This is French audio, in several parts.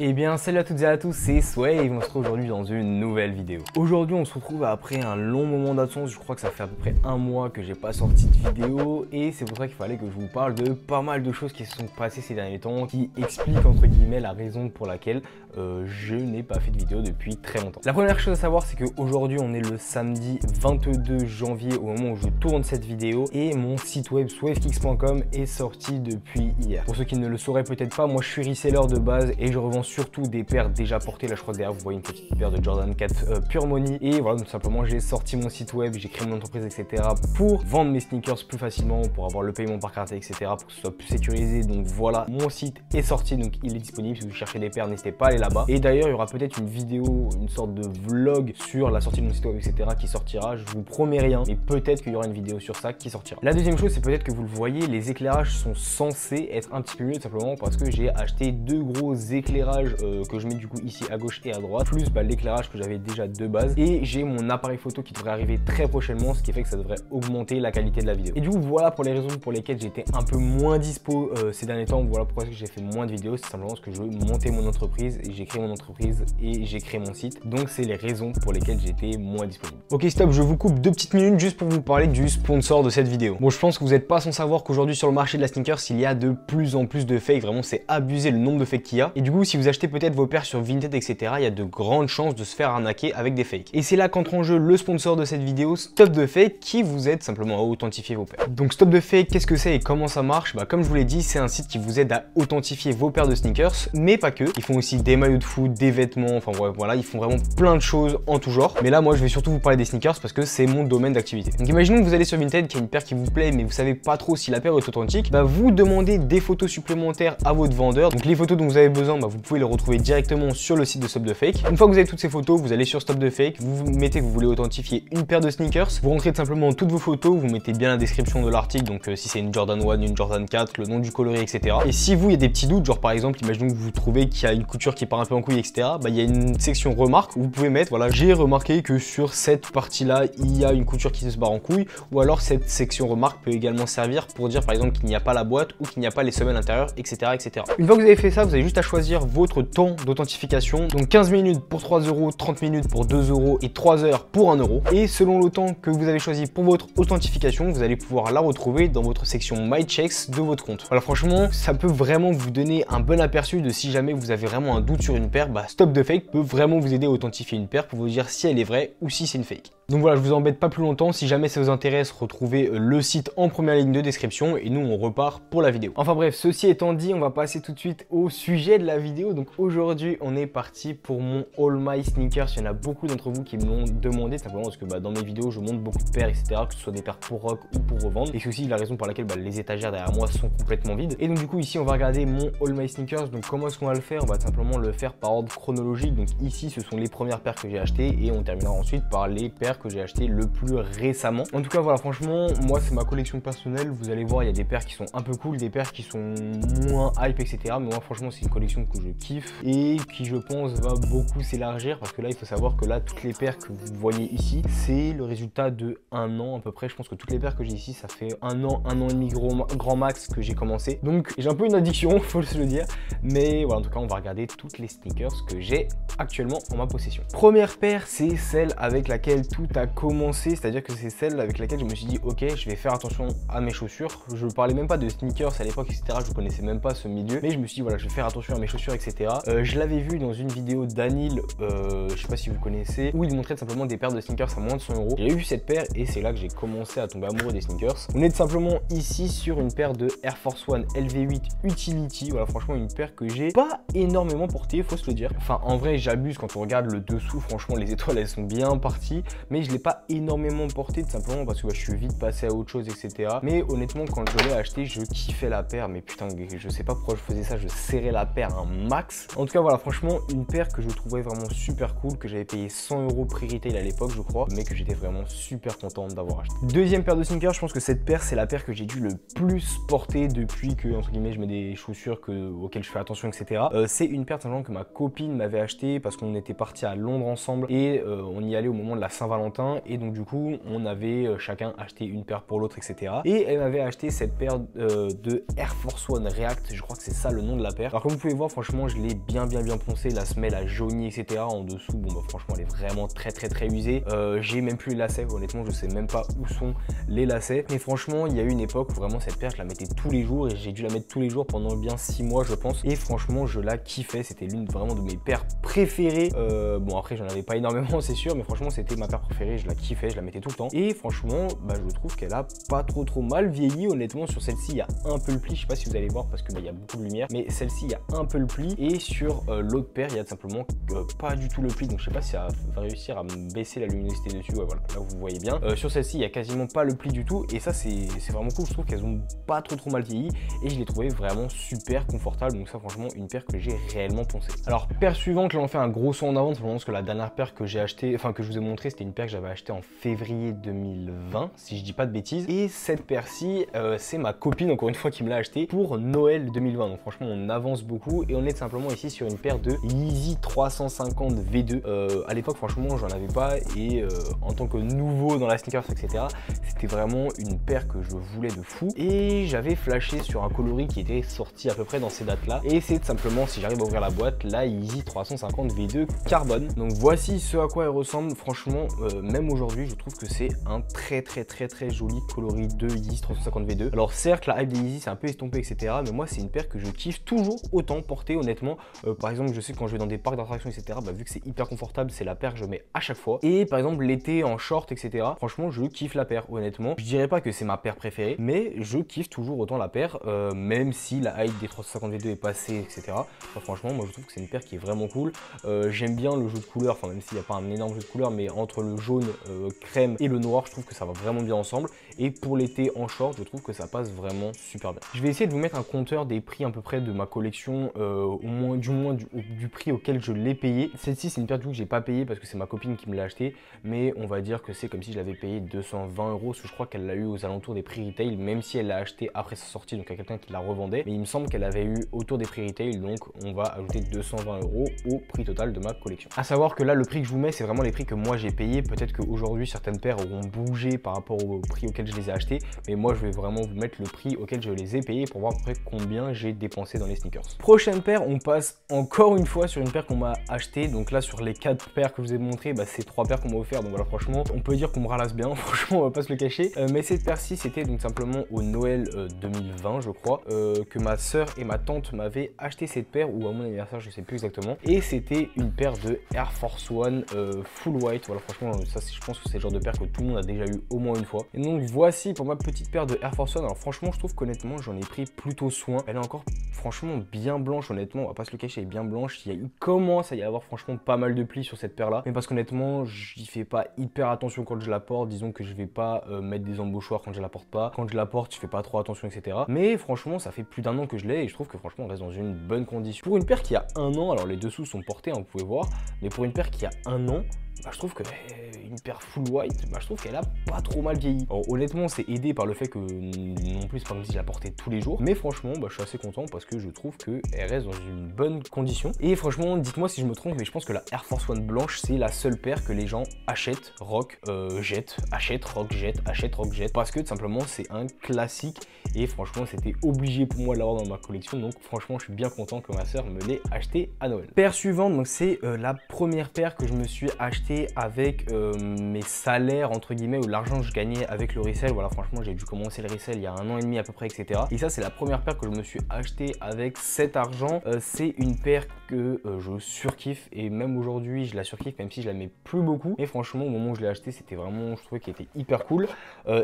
Eh bien salut à toutes et à tous, c'est Sway et on se retrouve aujourd'hui dans une nouvelle vidéo. Aujourd'hui on se retrouve après un long moment d'absence, je crois que ça fait à peu près un mois que j'ai pas sorti de vidéo et c'est pour ça qu'il fallait que je vous parle de pas mal de choses qui se sont passées ces derniers temps qui expliquent entre guillemets la raison pour laquelle je n'ai pas fait de vidéo depuis très longtemps. La première chose à savoir c'est qu'aujourd'hui on est le samedi 22 janvier au moment où je tourne cette vidéo et mon site web swavekicks.com est sorti depuis hier. Pour ceux qui ne le sauraient peut-être pas, moi je suis reseller de base et je revends surtout des paires déjà portées. Là je crois que derrière vous voyez une petite paire de Jordan 4 Pure Money et voilà, tout simplement j'ai sorti mon site web, j'ai créé mon entreprise etc pour vendre mes sneakers plus facilement, pour avoir le paiement par carte etc, pour que ce soit plus sécurisé. Donc voilà, mon site est sorti, donc il est disponible. Si vous cherchez des paires, n'hésitez pas à aller là-bas. Et d'ailleurs il y aura peut-être une vidéo, une sorte de vlog sur la sortie de mon site web etc qui sortira. Je vous promets rien, mais peut-être qu'il y aura une vidéo sur ça qui sortira. La deuxième chose, c'est peut-être que vous le voyez, les éclairages sont censés être un petit peu mieux, tout simplement parce que j'ai acheté deux gros éclairages que je mets du coup ici à gauche et à droite, plus l'éclairage que j'avais déjà de base, et j'ai mon appareil photo qui devrait arriver très prochainement, ce qui fait que ça devrait augmenter la qualité de la vidéo. Et du coup voilà pour les raisons pour lesquelles j'étais un peu moins dispo ces derniers temps. Voilà pourquoi j'ai fait moins de vidéos, c'est simplement parce que je veux monter mon entreprise et j'ai créé mon entreprise et j'ai créé mon site, donc c'est les raisons pour lesquelles j'étais moins disponible. Ok stop, je vous coupe 2 petites minutes juste pour vous parler du sponsor de cette vidéo. Bon, je pense que vous n'êtes pas sans savoir qu'aujourd'hui sur le marché de la sneakers il y a de plus en plus de fakes, vraiment c'est abusé le nombre de fakes qu'il y a, et du coup si vous achetez peut-être vos paires sur Vinted etc, il y a de grandes chances de se faire arnaquer avec des fakes. Et c'est là qu'entre en jeu le sponsor de cette vidéo, Stop the Fake, qui vous aide simplement à authentifier vos paires. Donc Stop the Fake, qu'est-ce que c'est et comment ça marche? Bah comme je vous l'ai dit, c'est un site qui vous aide à authentifier vos paires de sneakers, mais pas que. Ils font aussi des maillots de foot, des vêtements, enfin ouais, voilà, ils font vraiment plein de choses en tout genre. Mais là moi je vais surtout vous parler des sneakers parce que c'est mon domaine d'activité. Donc imaginons que vous allez sur Vinted, qu'il y a une paire qui vous plaît mais vous savez pas trop si la paire est authentique, bah vous demandez des photos supplémentaires à votre vendeur. Donc les photos dont vous avez besoin, bah vous pouvez les retrouver directement sur le site de Stop the Fake. Une fois que vous avez toutes ces photos, vous allez sur Stop the Fake, vous mettez que vous voulez authentifier une paire de sneakers, vous rentrez tout simplement toutes vos photos, vous mettez bien la description de l'article, donc si c'est une Jordan 1, une Jordan 4, le nom du coloris, etc. Et si vous, il y a des petits doutes, genre par exemple, imaginons que vous trouvez qu'il y a une couture qui part un peu en couille, etc. Bah il y a une section remarques où vous pouvez mettre, voilà, j'ai remarqué que sur cette partie-là, il y a une couture qui se barre en couille, ou alors cette section remarque peut également servir pour dire par exemple qu'il n'y a pas la boîte ou qu'il n'y a pas les semelles intérieures, etc., etc. Une fois que vous avez fait ça, vous avez juste à choisir votre temps d'authentification, donc 15 minutes pour 3 €, 30 minutes pour 2 € et 3 heures pour 1 €. Et selon le temps que vous avez choisi pour votre authentification, vous allez pouvoir la retrouver dans votre section My Checks de votre compte. Voilà, franchement, ça peut vraiment vous donner un bon aperçu de si jamais vous avez vraiment un doute sur une paire, bah Stop the Fake peut vraiment vous aider à authentifier une paire pour vous dire si elle est vraie ou si c'est une fake. Donc voilà, je vous embête pas plus longtemps. Si jamais ça vous intéresse, retrouvez le site en première ligne de description et nous on repart pour la vidéo. Enfin bref, ceci étant dit, on va passer tout de suite au sujet de la vidéo. Donc aujourd'hui, on est parti pour mon All My Sneakers. Il y en a beaucoup d'entre vous qui me l'ont demandé, simplement parce que dans mes vidéos, je montre beaucoup de paires, etc. Que ce soit des paires pour rock ou pour revendre. Et c'est aussi la raison pour laquelle les étagères derrière moi sont complètement vides. Et donc du coup, ici, on va regarder mon All My Sneakers. Donc comment est-ce qu'on va le faire? On va simplement le faire par ordre chronologique. Donc ici, ce sont les premières paires que j'ai achetées et on terminera ensuite par les paires que j'ai achetées le plus récemment. En tout cas voilà, franchement moi c'est ma collection personnelle, vous allez voir il y a des paires qui sont un peu cool, des paires qui sont moins hype etc, mais moi franchement c'est une collection que je kiffe et qui je pense va beaucoup s'élargir parce que là il faut savoir que là toutes les paires que vous voyez ici c'est le résultat de un an à peu près. Je pense que toutes les paires que j'ai ici ça fait un an et demi grand max que j'ai commencé, donc j'ai un peu une addiction faut se le dire, mais voilà, en tout cas on va regarder toutes les sneakers que j'ai actuellement en ma possession. Première paire, c'est celle avec laquelle tout a commencé, c'est-à-dire que c'est celle avec laquelle je me suis dit ok, je vais faire attention à mes chaussures. Je parlais même pas de sneakers à l'époque etc, je connaissais même pas ce milieu, mais je me suis dit voilà, je vais faire attention à mes chaussures etc. Je l'avais vu dans une vidéo d'Anil, je sais pas si vous connaissez, où il montrait tout simplement des paires de sneakers à moins de 100 €. J'ai eu cette paire et c'est là que j'ai commencé à tomber amoureux des sneakers. On est tout simplement ici sur une paire de Air Force One LV8 Utility. Voilà, franchement une paire que j'ai pas énormément portée, faut se le dire. Enfin en vrai j'abuse quand on regarde le dessous, franchement les étoiles elles sont bien parties, mais je l'ai pas énormément porté tout simplement parce que je suis vite passé à autre chose etc. Mais honnêtement quand je l'ai acheté je kiffais la paire, mais putain je sais pas pourquoi je faisais ça, je serrais la paire un max. En tout cas voilà, franchement une paire que je trouvais vraiment super cool, que j'avais payé 100 € prix retail à l'époque je crois, mais que j'étais vraiment super content d'avoir acheté. Deuxième paire de sneakers, je pense que cette paire c'est la paire que j'ai dû le plus porter depuis que entre guillemets je mets des chaussures auxquelles je fais attention etc. C'est une paire tout simplement que ma copine m'avait acheté parce qu'on était parti à Londres ensemble et on y allait au moment de la Saint-Valentin. Saint-Valentin et donc du coup on avait chacun acheté une paire pour l'autre, etc. Et elle m'avait acheté cette paire de Air Force One React, je crois que c'est ça le nom de la paire. Alors comme vous pouvez voir, franchement je l'ai bien poncé, la semelle a jauni, etc. En dessous, bon bah franchement elle est vraiment très usée. J'ai même plus les lacets, honnêtement je sais même pas où sont les lacets. Mais franchement il y a eu une époque où vraiment cette paire je la mettais tous les jours et j'ai dû la mettre tous les jours pendant bien 6 mois je pense. Et franchement je la kiffais, c'était l'une vraiment de mes paires préférées. Bon après j'en avais pas énormément c'est sûr, mais franchement c'était ma paire préférée, je la kiffais, je la mettais tout le temps. Et franchement bah, je trouve qu'elle a pas trop mal vieilli. Honnêtement sur celle-ci il y a un peu le pli, je sais pas si vous allez voir parce que bah, il y a beaucoup de lumière, mais celle-ci il y a un peu le pli et sur l'autre paire il y a tout simplement pas du tout le pli, donc je sais pas si ça va réussir à me baisser la luminosité dessus. Ouais voilà, là vous voyez bien. Sur celle-ci il y a quasiment pas le pli du tout et ça c'est vraiment cool. Je trouve qu'elles ont pas trop mal vieilli et je l'ai trouvé vraiment super confortable, donc ça franchement une paire que j'ai réellement poncée. Alors paire suivante, là on fait un gros saut en avant simplement parce que la dernière paire que j'ai acheté, enfin que je vous ai montré, c'était une paire que j'avais achetée en février 2020 si je dis pas de bêtises, et cette paire-ci c'est ma copine encore une fois qui me l'a acheté pour Noël 2020, donc franchement on avance beaucoup et on est simplement ici sur une paire de Yeezy 350 V2. À l'époque franchement j'en avais pas et en tant que nouveau dans la sneakers etc, c'était vraiment une paire que je voulais de fou et j'avais flashé sur un coloris qui était sorti à peu près dans ces dates là et c'est simplement, si j'arrive à ouvrir la boîte, la Yeezy 350 V2 carbone. Donc voici ce à quoi elle ressemble. Franchement même aujourd'hui je trouve que c'est un très joli coloris de Yeezy 350 V2. Alors certes la hype des Yeezy c'est un peu estompé etc, mais moi c'est une paire que je kiffe toujours autant porter honnêtement. Par exemple je sais que quand je vais dans des parcs d'attractions etc, bah, vu que c'est hyper confortable c'est la paire que je mets à chaque fois. Et par exemple l'été en short etc, franchement je kiffe la paire honnêtement. Je dirais pas que c'est ma paire préférée, mais je kiffe toujours autant la paire, même si la hype des 350 V2 est passée etc. Enfin, franchement moi je trouve que c'est une paire qui est vraiment cool. J'aime bien le jeu de couleurs, enfin même s'il n'y a pas un énorme jeu de couleurs, mais entre le jaune crème et le noir je trouve que ça va vraiment bien ensemble. Et pour l'été en short je trouve que ça passe vraiment super bien. Je vais essayer de vous mettre un compteur des prix à peu près de ma collection, au moins du prix auquel je l'ai payé. Celle-ci c'est une paire que j'ai pas payé parce que c'est ma copine qui me l'a acheté, mais on va dire que c'est comme si je l'avais payé 220 €, parce que je crois qu'elle l'a eu aux alentours des prix retail, même si elle l'a acheté après sa sortie, donc à quelqu'un qui la revendait. Mais il me semble qu'elle avait eu autour des prix retail, donc on va ajouter 220 € au prix total de ma collection. À savoir que là le prix que je vous mets c'est vraiment les prix que moi j'ai payé. Peut-être qu'aujourd'hui certaines paires auront bougé par rapport au prix auquel je les ai achetées, mais moi je vais vraiment vous mettre le prix auquel je les ai payés pour voir à peu près combien j'ai dépensé dans les sneakers. Prochaine paire, on passe encore une fois sur une paire qu'on m'a achetée. Donc là sur les 4 paires que je vous ai montré, bah, c'est 3 paires qu'on m'a offert, donc voilà franchement on peut dire qu'on me ralasse bien, franchement on va pas se le cacher. Mais cette paire-ci c'était donc simplement au Noël 2020 je crois, que ma soeur et ma tante m'avaient acheté cette paire, ou à mon anniversaire je sais plus exactement, et c'était une paire de Air Force One full white. Voilà franchement ça je pense que c'est le genre de paire que tout le monde a déjà eu au moins une fois. Et donc voici pour ma petite paire de Air Force One. Alors franchement je trouve qu'honnêtement j'en ai pris plutôt soin, elle est encore franchement bien blanche, honnêtement on va pas se le cacher, elle est bien blanche. Il commence à y avoir franchement pas mal de plis sur cette paire là, mais parce qu'honnêtement j'y fais pas hyper attention quand je la porte. Disons que je vais pas mettre des embauchoirs quand je la porte pas, quand je la porte je fais pas trop attention etc, mais franchement ça fait plus d'1 an que je l'ai et je trouve que franchement on reste dans une bonne condition. Pour une paire qui a 1 an, alors les dessous sont portés hein, vous pouvez voir, mais pour une paire qui a 1 an, bah, je trouve que une paire full white, bah, je trouve qu'elle a pas trop mal vieilli. Alors honnêtement c'est aidé par le fait que non plus c'est pas comme si je la portais tous les jours, mais franchement bah, je suis assez content parce que je trouve qu'elle reste dans une bonne condition. Et franchement dites-moi si je me trompe, mais je pense que la Air Force One blanche c'est la seule paire que les gens achètent, rock, jettent, achètent, rock, jettent, achètent, rock, jettent, parce que tout simplement c'est un classique et franchement c'était obligé pour moi de l'avoir dans ma collection, donc franchement je suis bien content que ma soeur me l'ait acheté à Noël. Paire suivante, donc c'est la première paire que je me suis acheté avec mes salaires entre guillemets, ou l'argent que je gagnais avec le resell. Voilà franchement j'ai dû commencer le resell il y a 1 an et demi à peu près etc, et ça c'est la première paire que je me suis acheté avec cet argent. C'est une paire que je surkiffe et même aujourd'hui je la surkiffe même si je la mets plus beaucoup, mais franchement au moment où je l'ai acheté c'était vraiment, je trouvais qu'elle était hyper cool.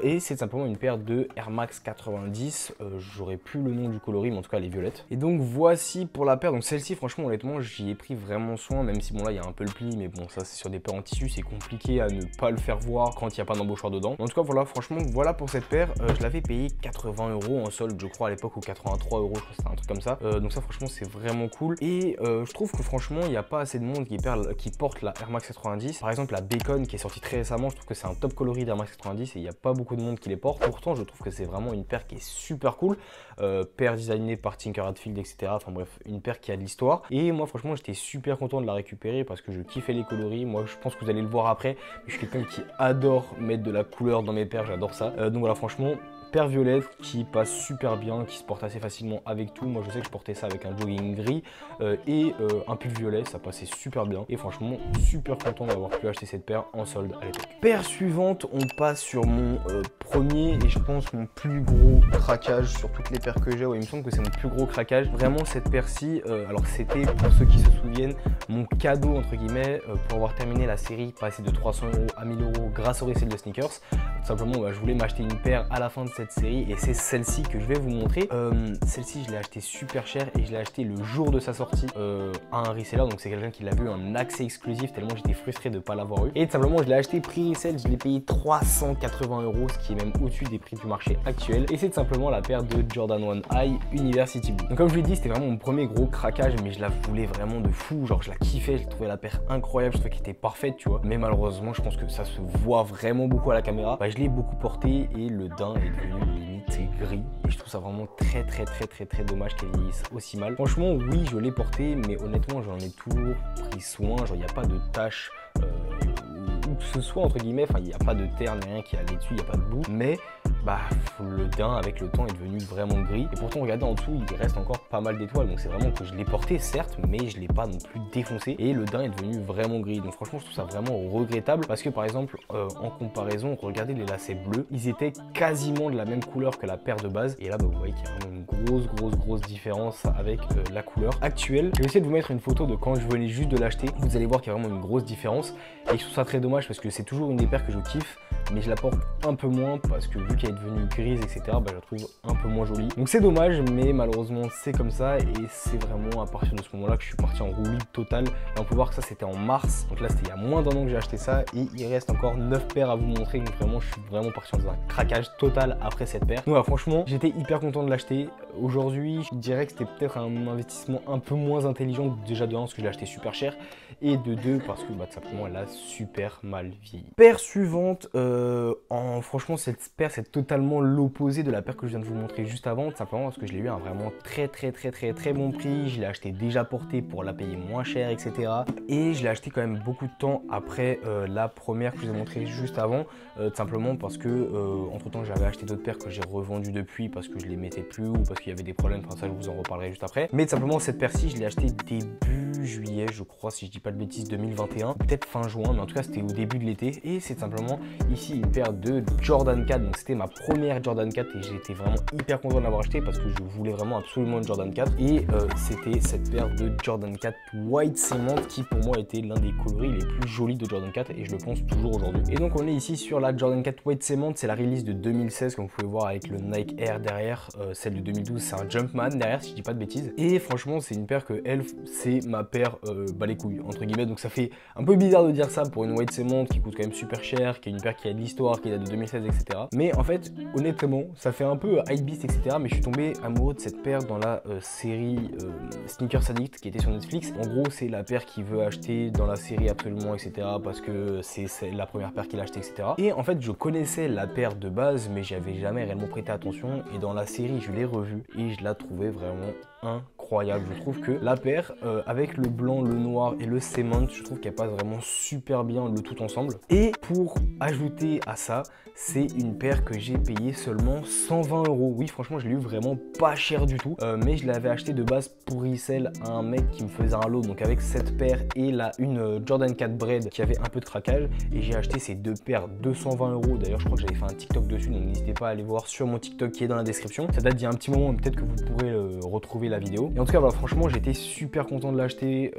Et c'est simplement une paire de Air Max 90, j'aurais plus le nom du coloris mais en tout cas elle est violette. Et donc voici pour la paire. Donc celle-ci franchement honnêtement j'y ai pris vraiment soin, même si bon là il y a un peu le pli, mais bon ça c'est sur des paires en tissu, c'est compliqué à ne pas le faire voir quand il n'y a pas d'embauchoir dedans. En tout cas voilà franchement voilà pour cette paire. Je l'avais payé 80 € en solde je crois à l'époque, ou 83 €, je crois que c'était un truc comme ça. Donc ça franchement c'est vraiment cool. Et je trouve que franchement il n'y a pas assez de monde qui porte la Air Max 90. Par exemple la Bacon qui est sortie très récemment, je trouve que c'est un top coloris d'Air Max 90 et il n'y a pas beaucoup de monde qui les porte. Pourtant je trouve que c'est vraiment une paire qui est super cool, paire designée par Tinker Hatfield, etc. Enfin bref, une paire qui a de l'histoire. Et moi franchement j'étais super content de la récupérer parce que je kiffais les coloris. Moi je pense que vous allez le voir après, mais je suis quelqu'un qui adore mettre de la couleur dans mes paires, j'adore ça. Donc voilà, franchement paire violette qui passe super bien, qui se porte assez facilement avec tout. Moi je sais que je portais ça avec un jogging gris et un pull violet, ça passait super bien. Et franchement super content d'avoir pu acheter cette paire en solde à l'époque. Paire suivante, on passe sur mon premier et je pense mon plus gros craquage sur toutes les paires que j'ai. Ouais, il me semble que c'est mon plus gros craquage. Vraiment cette paire-ci, alors c'était pour ceux qui se souviennent mon cadeau entre guillemets pour avoir terminé la série, passé de 300 € à 1000 € grâce au resale de sneakers. Tout simplement je voulais m'acheter une paire à la fin de cette série et c'est celle-ci que je vais vous montrer. Celle-ci je l'ai acheté super cher et je l'ai acheté le jour de sa sortie à un reseller, donc c'est quelqu'un qui l'a vu en accès exclusif tellement j'étais frustré de ne pas l'avoir eu. Et tout simplement je l'ai acheté prix resell, je l'ai payé 380 €, ce qui est même au-dessus des prix du marché actuel. Et c'est tout simplement la paire de Jordan 1 High University Blue. Donc comme je vous l'ai dit, c'était vraiment mon premier gros craquage, mais je la voulais vraiment de fou, genre je la kiffais, je trouvais la paire incroyable, je trouvais qu'elle était parfaite, tu vois. Mais malheureusement je pense que ça se voit vraiment beaucoup à la caméra. Je l'ai beaucoup porté et le daim est devenu limite gris et je trouve ça vraiment très dommage qu'elle vieillisse aussi mal. Franchement oui je l'ai porté, mais honnêtement j'en ai toujours pris soin, genre il n'y a pas de taches où que ce soit entre guillemets, enfin il n'y a pas de terre ni rien qui est allé dessus, il n'y a pas de boue, mais le daim avec le temps est devenu vraiment gris et pourtant regardez en dessous il reste encore pas mal d'étoiles, donc c'est vraiment que je l'ai porté certes, mais je l'ai pas non plus défoncé et le daim est devenu vraiment gris. Donc franchement je trouve ça vraiment regrettable parce que par exemple en comparaison, regardez les lacets bleus, ils étaient quasiment de la même couleur que la paire de base et là vous voyez qu'il y a vraiment une grosse différence avec la couleur actuelle. Je vais essayer de vous mettre une photo de quand je venais juste de l'acheter, vous allez voir qu'il y a vraiment une grosse différence et je trouve ça très dommage parce que c'est toujours une des paires que je kiffe, mais je la porte un peu moins parce que vu qu'elle est devenue grise etc, je la trouve un peu moins jolie. Donc c'est dommage, mais malheureusement c'est comme ça et c'est vraiment à partir de ce moment là que je suis parti en roue libre totale. Et on peut voir que ça c'était en mars, donc là c'était il y a moins d'un an que j'ai acheté ça et il reste encore 9 paires à vous montrer, donc vraiment je suis vraiment parti dans un craquage total après cette paire. Donc voilà, franchement j'étais hyper content de l'acheter. Aujourd'hui je dirais que c'était peut-être un investissement un peu moins intelligent, déjà de 1 parce que je l'ai acheté super cher et de 2 parce que tout simplement elle a super mal vieilli. Paire suivante, franchement cette paire c'est totalement l'opposé de la paire que je viens de vous montrer juste avant, tout simplement parce que je l'ai eu à un vraiment très bon prix. Je l'ai acheté déjà porté pour la payer moins cher etc, et je l'ai acheté quand même beaucoup de temps après la première que je vous ai montré juste avant, tout simplement parce que entre temps j'avais acheté d'autres paires que j'ai revendues depuis parce que je les mettais plus ou parce qu'il y avait des problèmes, enfin ça je vous en reparlerai juste après. Mais tout simplement cette paire-ci je l'ai acheté début juillet je crois, si je dis pas de bêtises, 2021, peut-être fin juin, mais en tout cas c'était au début de l'été et c'est simplement ici une paire de Jordan 4. Donc c'était ma première Jordan 4 et j'étais vraiment hyper content de l'avoir acheté parce que je voulais vraiment absolument une Jordan 4 et c'était cette paire de Jordan 4 White Cement qui pour moi était l'un des coloris les plus jolis de Jordan 4 et je le pense toujours aujourd'hui. Et donc on est ici sur la Jordan 4 White Cement, c'est la release de 2016 comme vous pouvez voir avec le Nike Air derrière, celle de 2012 c'est un Jumpman derrière si je dis pas de bêtises, et franchement c'est une paire que elle c'est ma paire les couilles entre guillemets, donc ça fait un peu bizarre de dire ça pour une White Cement qui coûte quand même super cher, qui est une paire qui a de l'histoire, qui date de 2016 etc, mais en fait honnêtement ça fait un peu Hypebeast etc, mais je suis tombé amoureux de cette paire dans la série Sneakers Addict qui était sur Netflix. En gros c'est la paire qu'il veut acheter dans la série absolument etc, parce que c'est la première paire qu'il a acheté etc, et en fait je connaissais la paire de base mais j'avais jamais réellement prêté attention et dans la série je l'ai revue et je la trouvais vraiment incroyable. Je trouve que la paire avec le blanc, le noir et le cement, je trouve qu'elle passe vraiment super bien le tout ensemble. Et pour ajouter à ça, c'est une paire que j'ai payé seulement 120 €. Oui franchement je l'ai eu vraiment pas cher du tout, mais je l'avais acheté de base pour resell à un mec qui me faisait un lot, donc avec cette paire et là une Jordan 4 Bread qui avait un peu de craquage, et j'ai acheté ces deux paires 220 €. D'ailleurs je crois que j'avais fait un TikTok dessus, donc n'hésitez pas à aller voir sur mon TikTok qui est dans la description. Ça date d'il y a un petit moment, peut-être que vous pourrez retrouver la vidéo. Et en tout cas voilà, franchement j'étais super content de l'acheter,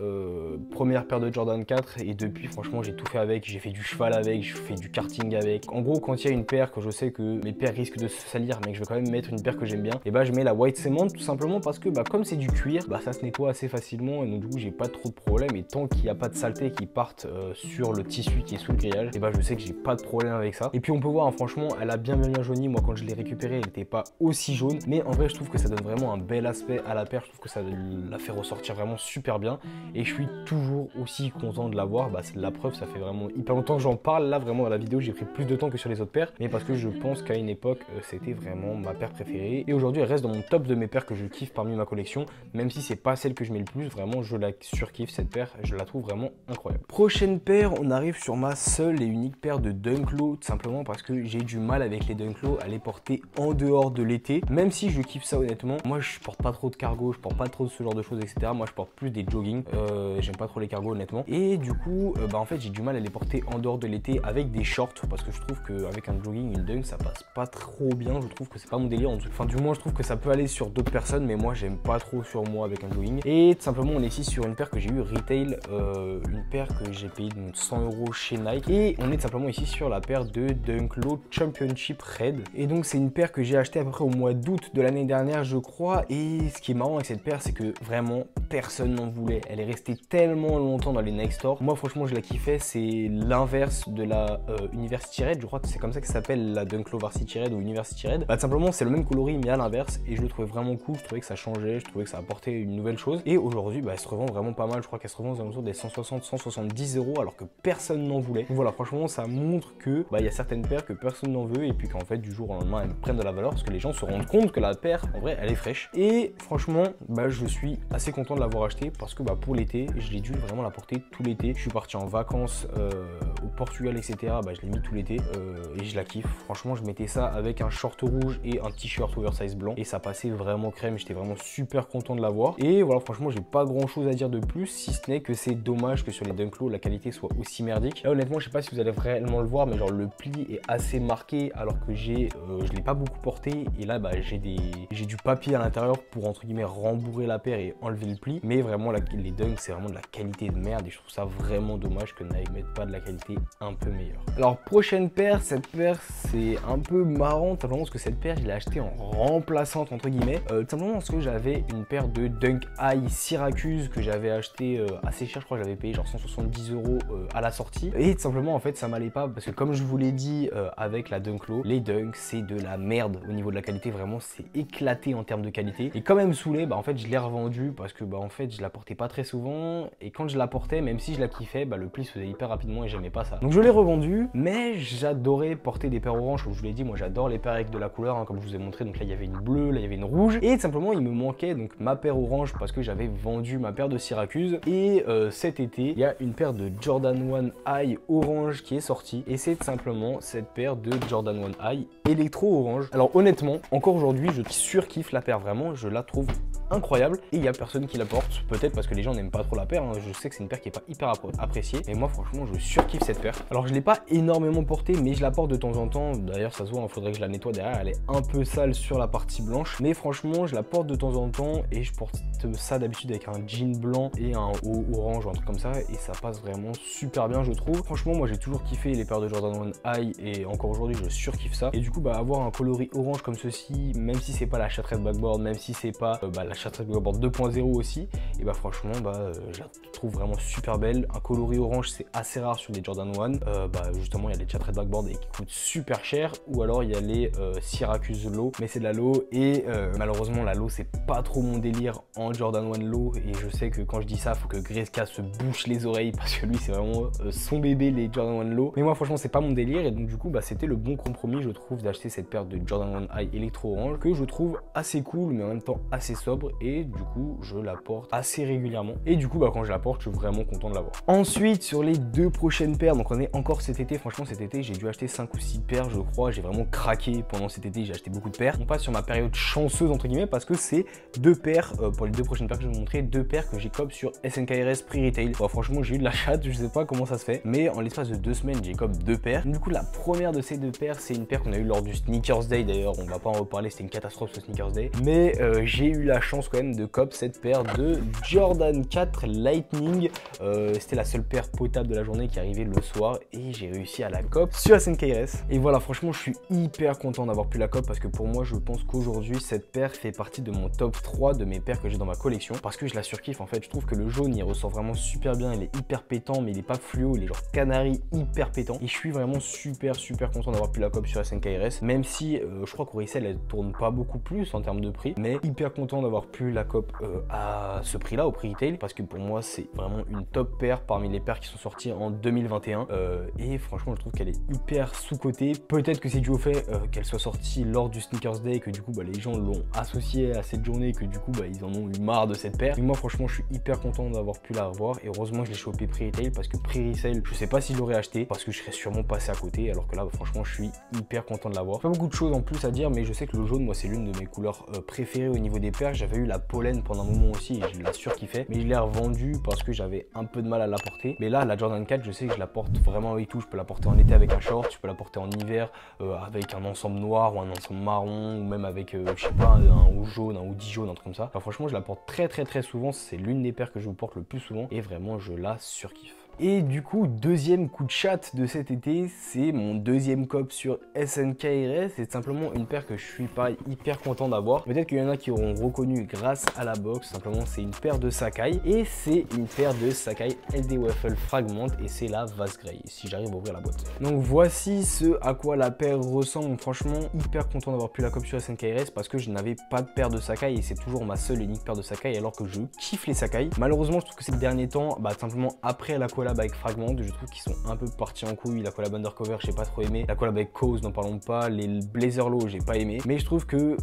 première paire de Jordan 4, et depuis franchement j'ai tout fait avec, j'ai fait du cheval avec, je fais du karting avec. En gros quand il y a une paire que je sais que mes paires risquent de se salir mais que je vais quand même mettre une paire que j'aime bien, et je mets la White Cement tout simplement parce que comme c'est du cuir, ça se nettoie assez facilement et donc du coup j'ai pas trop de problème, et tant qu'il n'y a pas de saleté qui partent sur le tissu qui est sous le grillage, et je sais que j'ai pas de problème avec ça. Et puis on peut voir franchement elle a bien jauni. Moi quand je l'ai récupérée elle n'était pas aussi jaune, mais en vrai je trouve que ça donne vraiment un bel aspect à la paire. Je trouve que ça la fait ressortir vraiment super bien et je suis toujours aussi content de l'avoir. Bah, c'est de la preuve, ça fait vraiment hyper longtemps que j'en parle. Là vraiment dans la vidéo j'ai pris plus de temps que sur les autres paires, mais parce que je pense qu'à une époque c'était vraiment ma paire préférée et aujourd'hui elle reste dans mon top de mes paires que je kiffe parmi ma collection, même si c'est pas celle que je mets le plus. Vraiment je la surkiffe cette paire, je la trouve vraiment incroyable. Prochaine paire, on arrive sur ma seule et unique paire de Dunk Low, tout simplement parce que j'ai du mal avec les Dunk Low à les porter en dehors de l'été, même si je kiffe ça honnêtement. Moi je porte pas trop de cargo, je porte pas trop de ce genre de choses, etc. Moi je porte plus des jogging, j'aime pas trop les cargos honnêtement, et du coup bah en fait j'ai du mal à les porter en dehors de l'été avec des shorts, parce que je trouve qu'avec un jogging, une dunk, ça passe pas trop bien. Je trouve que c'est pas mon délire, enfin du moins je trouve que ça peut aller sur d'autres personnes, mais moi j'aime pas trop sur moi avec un jogging. Et tout simplement on est ici sur une paire que j'ai eu retail, une paire que j'ai payé 100 € chez Nike, et on est tout simplement ici sur la paire de Dunk Low Championship Red. Et donc c'est une paire que j'ai achetée à peu près au mois d'août de l'année dernière je crois, et ce qui est marrant avec cette paire c'est que vraiment personne n'en voulait. Elle est restée tellement longtemps dans les Nike Store. Moi franchement je la kiffais, c'est l'inverse de la University Red, je crois que c'est comme ça que ça s'appelle, la Dunk Low Varsity Red ou University Red. Bah tout simplement c'est le même coloris mais à l'inverse, et je le trouvais vraiment cool, je trouvais que ça changeait, je trouvais que ça apportait une nouvelle chose, et aujourd'hui bah elle se revend vraiment pas mal. Je crois qu'elle se revend aux alentours des 160-170 € alors que personne n'en voulait. Donc voilà, franchement ça montre que bah il y a certaines paires que personne n'en veut, et puis qu'en fait du jour au lendemain elles prennent de la valeur parce que les gens se rendent compte que la paire en vrai elle est fraîche. Et franchement bah je suis assez content de l'avoir acheté parce que bah pour l'été j'ai dû vraiment la porter tout l'été. Je suis parti en vacances au Portugal etc, bah je l'ai mis tout l'été et je la kiffe. Franchement je mettais ça avec un short rouge et un t-shirt oversize blanc et ça passait vraiment crème, j'étais vraiment super content de l'avoir. Et voilà, franchement j'ai pas grand chose à dire de plus, si ce n'est que c'est dommage que sur les Dunk Low la qualité soit aussi merdique. Là honnêtement je sais pas si vous allez réellement le voir, mais genre le pli est assez marqué alors que je l'ai pas beaucoup porté, et là bah j'ai du papier à l'intérieur pour entre guillemets rembourrer la paire et enlever le pli. Mais vraiment les Dunk c'est vraiment de la qualité de merde et je trouve ça vraiment dommage que Nike mette pas de la qualité un peu meilleure. Alors prochaine paire, cette paire c'est un peu marrant simplement parce que cette paire je l'ai achetée en remplaçante entre guillemets, tout simplement parce que j'avais une paire de Dunk High Syracuse que j'avais acheté assez cher, je crois que j'avais payé genre 170 € à la sortie, et tout simplement en fait ça m'allait pas parce que comme je vous l'ai dit avec la Dunk Low, les Dunk c'est de la merde au niveau de la qualité, vraiment c'est éclaté en termes de qualité. Et quand même saoulé, bah en fait je l'ai revendue parce que bah en fait je la portais pas très souvent, et quand je la portais même si je la kiffais, bah le pli se faisait hyper rapidement et j'aimais pas ça. Donc je l'ai revendue, mais j'adorais porter des paires oranges comme je vous l'ai dit. Moi j'adore les paires avec de la couleur hein, comme je vous ai montré. Donc là il y avait une bleue, là il y avait une rouge, et tout simplement il me manquait donc ma paire orange parce que j'avais vendu ma paire de Syracuse. Et cet été il y a une paire de Jordan 1 High orange qui est sortie, et c'est tout simplement cette paire de Jordan 1 High électro orange. Alors honnêtement encore aujourd'hui je surkiffe la paire, vraiment je la trouve incroyable, et il y a personne qui la porte, peut-être parce que les gens n'aiment pas trop la paire hein. Je sais que c'est une paire qui est pas hyper appréciée, mais moi franchement je surkiffe cette paire. Alors je l'ai pas énormément portée, mais je la porte de temps en temps, d'ailleurs ça se voit, il faudrait que je la nettoie derrière, elle est un peu sale sur la partie blanche, mais franchement je la porte de temps en temps, et je porte ça d'habitude avec un jean blanc et un haut orange ou un truc comme ça, et ça passe vraiment super bien je trouve. Franchement moi j'ai toujours kiffé les paires de Jordan 1 High, et encore aujourd'hui je surkiffe ça, et du coup bah avoir un coloris orange comme ceci, même si c'est pas la Shattered Backboard, même si c'est pas la Shattered Backboard 2.0 aussi, et bah franchement je la trouve vraiment super belle. Un coloris orange c'est assez rare sur les Jordan 1, bah justement il y a les Shattered Backboard et qui coûtent super cher, ou alors il y a les Syracuse Low, mais c'est de la Low, et malheureusement la Low c'est pas trop mon délire en Jordan 1 Low, et je sais que quand je dis ça faut que Greska se bouche les oreilles parce que lui c'est vraiment son bébé les Jordan 1 Low, mais moi franchement c'est pas mon délire, et donc du coup bah c'était le bon compromis je trouve d'acheter cette paire de Jordan 1 High électro orange que je trouve assez cool mais en même temps assez sobre, et du coup je la porte assez régulièrement, et du coup bah quand je la porte je suis vraiment content de l'avoir. Ensuite sur les deux prochaines paires, donc on est encore cet été, franchement cet été j'ai dû acheter 5 ou 6 paires je crois, j'ai vraiment craqué pendant cet été, j'ai acheté beaucoup de paires. On passe sur ma période chanceuse entre guillemets parce que c'est deux paires, pour les deux prochaines paires que je vais vous montrer, deux paires que j'ai cop sur SNKRS Pre-Retail. Bon, franchement j'ai eu de la chatte, je sais pas comment ça se fait, mais en l'espace de 2 semaines j'ai cop deux paires. Du coup la première de ces deux paires c'est une paire qu'on a eu lors du Sneakers Day, d'ailleurs on va pas en reparler, c'était une catastrophe ce Sneakers Day, mais j'ai eu la chance quand même de cop cette paire de Jordan 4 Lightning. C'était la seule paire potable de la journée qui arrivait le soir, et j'ai réussi à la cop sur SNKRS. Et voilà, franchement je suis hyper content d'avoir pu la cop parce que pour moi je pense qu'aujourd'hui cette paire fait partie de mon top 3 de mes paires que j'ai dans ma collection, parce que je la surkiffe en fait. Je trouve que le jaune il ressort vraiment super bien, il est hyper pétant mais il est pas fluo, il est genre canari hyper pétant, et je suis vraiment super content d'avoir pu la cop sur SNKRS. KRS, même si je crois qu'au resell elle tourne pas beaucoup plus en termes de prix, mais hyper content d'avoir pu la cope à ce prix là, au prix retail, parce que pour moi c'est vraiment une top paire parmi les paires qui sont sorties en 2021 et franchement je trouve qu'elle est hyper sous-cotée. Peut-être que c'est dû au fait qu'elle soit sortie lors du Sneakers Day, que du coup les gens l'ont associée à cette journée, que du coup ils en ont eu marre de cette paire. Mais moi franchement je suis hyper content d'avoir pu la revoir, et heureusement je l'ai chopé prix retail, parce que prix resell je sais pas si je l'aurais acheté, parce que je serais sûrement passé à côté, alors que là franchement je suis hyper content de l'avoir. Pas beaucoup de choses en plus à dire, mais je sais que le jaune, moi c'est l'une de mes couleurs préférées au niveau des paires. J'avais eu la pollen pendant un moment aussi et je la surkiffais, mais je l'ai revendue parce que j'avais un peu de mal à la porter. Mais là la Jordan 4, je sais que je la porte vraiment avec tout. Je peux la porter en été avec un short, je peux la porter en hiver avec un ensemble noir ou un ensemble marron, ou même avec je sais pas, un haut jaune, un hoodie jaune, un truc comme ça. Enfin, franchement je la porte très souvent, c'est l'une des paires que je vous porte le plus souvent et vraiment je la surkiffe. Et du coup, deuxième coup de chat de cet été, c'est mon deuxième cop sur SNKRS. C'est simplement une paire que je suis pas hyper content d'avoir. Peut-être qu'il y en a qui auront reconnu grâce à la box. Simplement, c'est une paire de Sacai, et c'est une paire de Sacai LD Waffle Fragment, et c'est la Vase Grey, si j'arrive à ouvrir la boîte. Donc voici ce à quoi la paire ressemble. Franchement, hyper content d'avoir pu la cop sur SNKRS, parce que je n'avais pas de paire de Sacai, et c'est toujours ma seule et unique paire de Sacai, alors que je kiffe les Sacai. Malheureusement, je trouve que ces derniers temps, simplement après la collab avec Fragment, je trouve qu'ils sont un peu partis en couille. La collab Undercover, j'ai pas trop aimé. La collab avec Cause, n'en parlons pas. Les Blazer Low, j'ai pas aimé. Mais je trouve que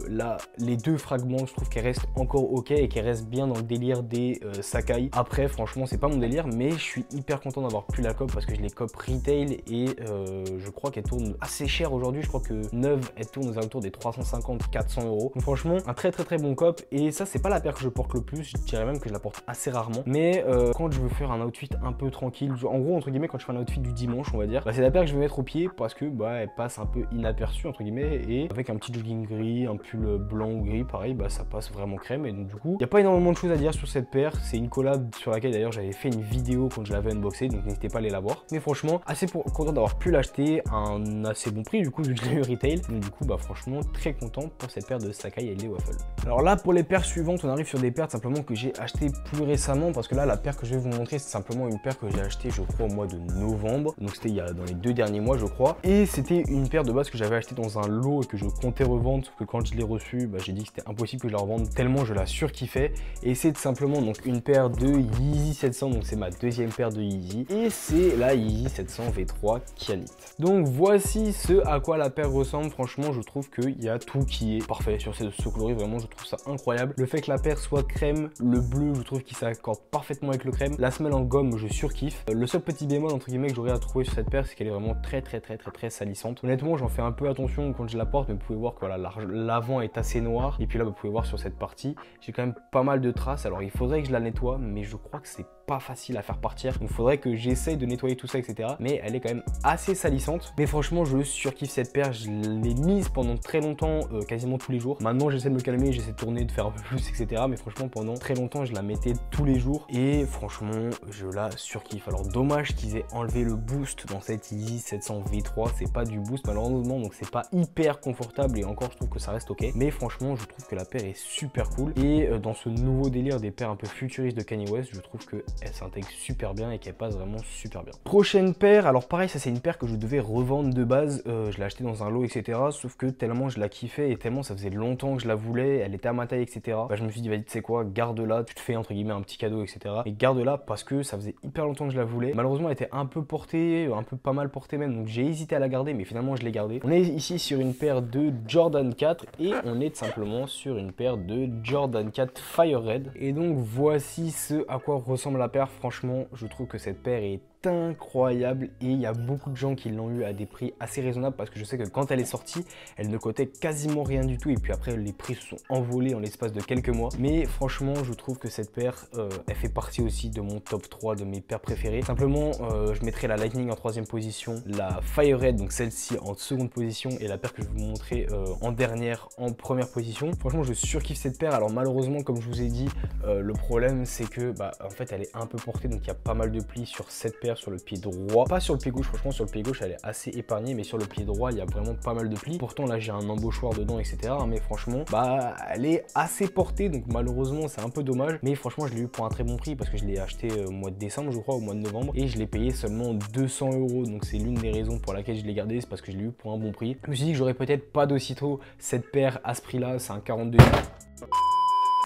là, les deux Fragments, je trouve qu'elles restent encore ok et qu'elles restent bien dans le délire des Sacai. Après, franchement, c'est pas mon délire, mais je suis hyper content d'avoir pu la cop, parce que je les cop retail et je crois qu'elles tournent assez cher aujourd'hui. Je crois que neuve, elles tournent aux alentours des 350-400 euros. Donc franchement, un très bon cop. Et ça, c'est pas la paire que je porte le plus. Je dirais même que je la porte assez rarement. Mais quand je veux faire un outfit un peu tranquille, en gros entre guillemets, quand je fais un outfit du dimanche, on va dire, c'est la paire que je vais mettre au pied, parce que elle passe un peu inaperçue entre guillemets, et avec un petit jogging gris, un pull blanc ou gris, pareil, ça passe vraiment crème. Et donc du coup, il n'y a pas énormément de choses à dire sur cette paire. C'est une collab sur laquelle d'ailleurs j'avais fait une vidéo quand je l'avais unboxé, donc n'hésitez pas à aller la voir. Mais franchement, assez content d'avoir pu l'acheter à un assez bon prix, du coup, vu que je l'ai eu retail. Donc du coup, franchement, très content pour cette paire de Sacai LD Waffle. Alors là, pour les paires suivantes, on arrive sur des paires simplement que j'ai acheté plus récemment, parce que là, la paire que je vais vous montrer, c'est simplement une paire que j'ai acheté, je crois, au mois de novembre. Donc c'était dans les 2 derniers mois, je crois. Et c'était une paire de base que j'avais acheté dans un lot et que je comptais revendre, sauf que quand je l'ai reçue, j'ai dit que c'était impossible que je la revende tellement je la surkiffais. Et c'est tout simplement donc une paire de Yeezy 700, donc c'est ma deuxième paire de Yeezy. Et c'est la Yeezy 700 V3 Kyanite. Donc voici ce à quoi la paire ressemble. Franchement, je trouve qu'il y a tout qui est parfait sur ce coloris. Vraiment, je trouve ça incroyable. Le fait que la paire soit crème, le bleu, je trouve qu'il s'accorde parfaitement avec le crème. La semelle en gomme, je surkiffe. Le seul petit bémol entre guillemets que j'aurais à trouver sur cette paire, c'est qu'elle est vraiment très salissante. Honnêtement, j'en fais un peu attention quand je la porte, mais vous pouvez voir que voilà, l'avant est assez noir. Et puis là, vous pouvez voir sur cette partie, j'ai quand même pas mal de traces. Alors il faudrait que je la nettoie, mais je crois que c'est pas facile à faire partir. Donc il faudrait que j'essaye de nettoyer tout ça, etc. Mais elle est quand même assez salissante. Mais franchement, je surkiffe cette paire. Je l'ai mise pendant très longtemps, quasiment tous les jours. Maintenant, j'essaie de me calmer, j'essaie de tourner, de faire un peu plus, etc. Mais franchement, pendant très longtemps, je la mettais tous les jours. Et franchement, je la surkiffe. Alors dommage qu'ils aient enlevé le boost dans cette Yeezy 700 V3. C'est pas du boost malheureusement, donc c'est pas hyper confortable. Et encore, je trouve que ça reste ok. Mais franchement, je trouve que la paire est super cool. Et dans ce nouveau délire des paires un peu futuristes de Kanye West, je trouve que elle s'intègre super bien et qu'elle passe vraiment super bien. Prochaine paire, alors pareil, ça c'est une paire que je devais revendre de base, je l'ai acheté dans un lot, etc. Sauf que tellement je la kiffais et tellement ça faisait longtemps que je la voulais, elle était à ma taille, etc. Je me suis dit, vas-y, tu sais quoi, garde-la, tu te fais entre guillemets un petit cadeau, etc. Et garde-la parce que ça faisait hyper longtemps que je la voulais. Malheureusement, elle était un peu portée, un peu pas mal portée même, donc j'ai hésité à la garder, mais finalement je l'ai gardée. On est ici sur une paire de Jordan 4 et on est tout simplement sur une paire de Jordan 4 Fire Red. Et donc voici ce à quoi ressemble la paire. Franchement, je trouve que cette paire est incroyable et il y a beaucoup de gens qui l'ont eu à des prix assez raisonnables, parce que je sais que quand elle est sortie, elle ne coûtait quasiment rien du tout et puis après les prix se sont envolés en l'espace de quelques mois. Mais franchement, je trouve que cette paire, elle fait partie aussi de mon top 3 de mes paires préférées. Simplement, je mettrai la Lightning en 3e position, la Fire Red, donc celle-ci en 2e position, et la paire que je vais vous montrer en dernière en 1re position. Franchement, je surkiffe cette paire. Alors malheureusement, comme je vous ai dit, le problème c'est que en fait elle est un peu portée, donc il y a pas mal de plis sur cette paire. paire sur le pied droit, pas sur le pied gauche. Franchement sur le pied gauche elle est assez épargnée, mais sur le pied droit il y a vraiment pas mal de plis. Pourtant là j'ai un embauchoir dedans etc, mais franchement bah elle est assez portée, donc malheureusement c'est un peu dommage. Mais franchement je l'ai eu pour un très bon prix parce que je l'ai acheté au mois de décembre je crois, au mois de novembre, et je l'ai payé seulement 200 €. Donc c'est l'une des raisons pour laquelle je l'ai gardé, c'est parce que je l'ai eu pour un bon prix. Je me suis dit que j'aurais peut-être pas d'aussitôt cette paire à ce prix là. C'est un 42.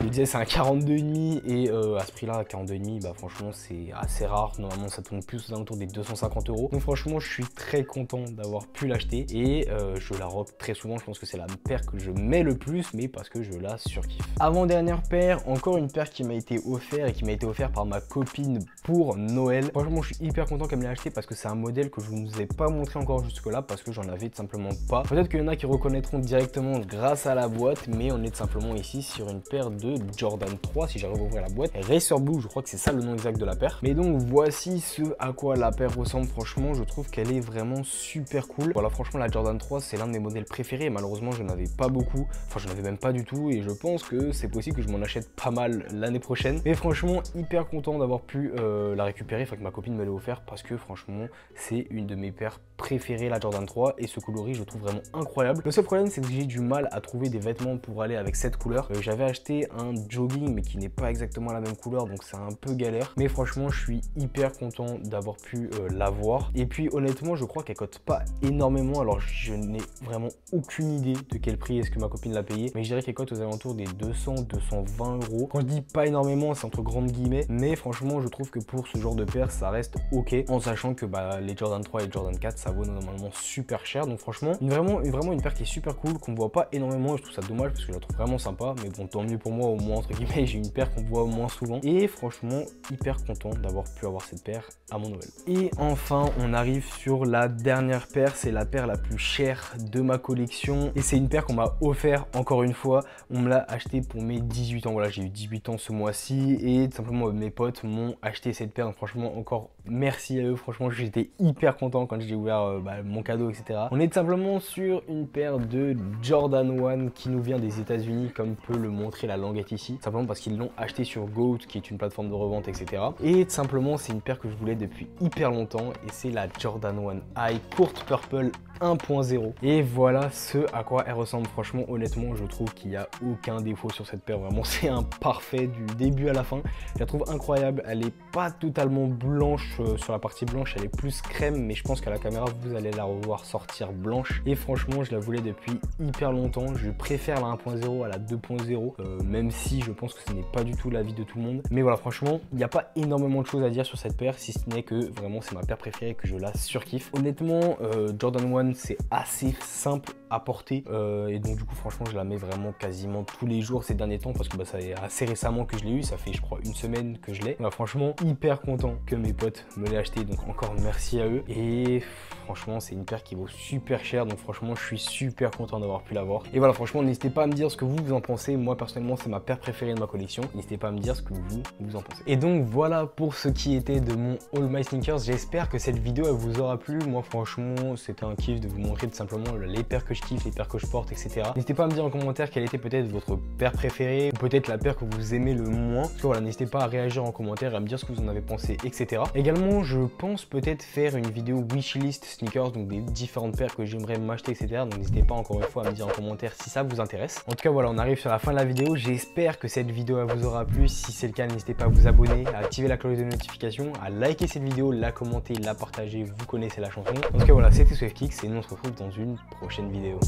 Je disais c'est un 42,5 et à ce prix là, 42,5, bah franchement c'est assez rare. Normalement ça tourne plus aux alentours des 250 €. Donc franchement je suis très content d'avoir pu l'acheter et je la rock très souvent. Je pense que c'est la paire que je mets le plus, mais parce que je la surkiffe. Avant dernière paire, encore une paire qui m'a été offerte et qui m'a été offerte par ma copine pour Noël. Franchement je suis hyper content qu'elle me l'ait acheté parce que c'est un modèle que je ne vous ai pas montré encore jusque là parce que j'en avais tout simplement pas. Peut-être qu'il y en a qui reconnaîtront directement grâce à la boîte, mais on est tout simplement ici sur une paire de Jordan 3, si j'arrive à ouvrir la boîte, Racer Blue, je crois que c'est ça le nom exact de la paire. Mais donc voici ce à quoi la paire ressemble. Franchement je trouve qu'elle est vraiment super cool. Voilà, franchement la Jordan 3 c'est l'un de mes modèles préférés et malheureusement je n'avais pas beaucoup, enfin je n'avais même pas du tout, et je pense que c'est possible que je m'en achète pas mal l'année prochaine. Mais franchement hyper content d'avoir pu la récupérer, enfin que ma copine me l'ait offert, parce que franchement c'est une de mes paires préférées, la Jordan 3, et ce coloris je le trouve vraiment incroyable. Le seul problème c'est que j'ai du mal à trouver des vêtements pour aller avec cette couleur. J'avais acheté un jogging mais qui n'est pas exactement la même couleur, donc c'est un peu galère, mais franchement je suis hyper content d'avoir pu l'avoir. Et puis honnêtement je crois qu'elle coûte pas énormément, alors je n'ai vraiment aucune idée de quel prix est-ce que ma copine l'a payé, mais je dirais qu'elle coûte aux alentours des 200-220 €. Quand je dis pas énormément c'est entre grandes guillemets, mais franchement je trouve que pour ce genre de paire ça reste ok, en sachant que bah, les Jordan 3 et les Jordan 4 ça vaut normalement super cher. Donc franchement vraiment une paire qui est super cool, qu'on voit pas énormément, et je trouve ça dommage parce que je la trouve vraiment sympa, mais bon tant mieux pour moi, au moins entre guillemets j'ai une paire qu'on voit moins souvent, et franchement hyper content d'avoir pu avoir cette paire à mon Noël. Et enfin on arrive sur la dernière paire, c'est la paire la plus chère de ma collection, et c'est une paire qu'on m'a offert encore une fois. On me l'a acheté pour mes 18 ans, voilà j'ai eu 18 ans ce mois-ci, et tout simplement mes potes m'ont acheté cette paire, donc franchement encore merci à eux. Franchement j'étais hyper content quand j'ai ouvert mon cadeau etc. On est tout simplement sur une paire de Jordan 1 qui nous vient des États-Unis, comme peut le montrer la languette ici, simplement parce qu'ils l'ont acheté sur Goat, qui est une plateforme de revente etc. Et tout simplement c'est une paire que je voulais depuis hyper longtemps, et c'est la Jordan 1 High Court Purple 1.0. et voilà ce à quoi elle ressemble. Franchement honnêtement je trouve qu'il n'y a aucun défaut sur cette paire, vraiment c'est un parfait du début à la fin. Je la trouve incroyable, elle est pas totalement blanche sur la partie blanche, elle est plus crème, mais je pense qu'à la caméra vous allez la revoir sortir blanche, et franchement je la voulais depuis hyper longtemps. Je préfère la 1.0 à la 2.0, même si je pense que ce n'est pas du tout l'avis de tout le monde, mais voilà franchement il n'y a pas énormément de choses à dire sur cette paire, si ce n'est que vraiment c'est ma paire préférée et que je la surkiffe. Honnêtement Jordan 1 c'est assez simple à porter, et donc du coup franchement je la mets vraiment quasiment tous les jours ces derniers temps, parce que ça est assez récemment que je l'ai eu, ça fait je crois une semaine que je l'ai. Franchement hyper content que mes potes me l'aient acheté, donc encore merci à eux. Et franchement c'est une paire qui vaut super cher, donc franchement je suis super content d'avoir pu l'avoir. Et voilà franchement n'hésitez pas à me dire ce que vous en pensez. Moi personnellement c'est ma paire préférée de ma collection, n'hésitez pas à me dire ce que vous en pensez. Et donc voilà pour ce qui était de mon All My Sneakers. J'espère que cette vidéo elle vous aura plu. Moi franchement c'était un kiff de vous montrer tout simplement les paires que je kiffe, les paires que je porte etc. N'hésitez pas à me dire en commentaire quelle était peut-être votre paire préférée, ou peut-être la paire que vous aimez le moins. Donc voilà, n'hésitez pas à réagir en commentaire et à me dire ce que vous en avez pensé etc. Également je pense peut-être faire une vidéo wishlist sneakers, donc des différentes paires que j'aimerais m'acheter etc. Donc n'hésitez pas encore une fois à me dire en commentaire si ça vous intéresse. En tout cas voilà, on arrive sur la fin de la vidéo. J'espère que cette vidéo elle vous aura plu. Si c'est le cas n'hésitez pas à vous abonner, à activer la cloche de notification, à liker cette vidéo, la commenter, la partager, vous connaissez la chanson. En tout cas voilà, c'était SwiftKicks et nous on se retrouve dans une prochaine vidéo.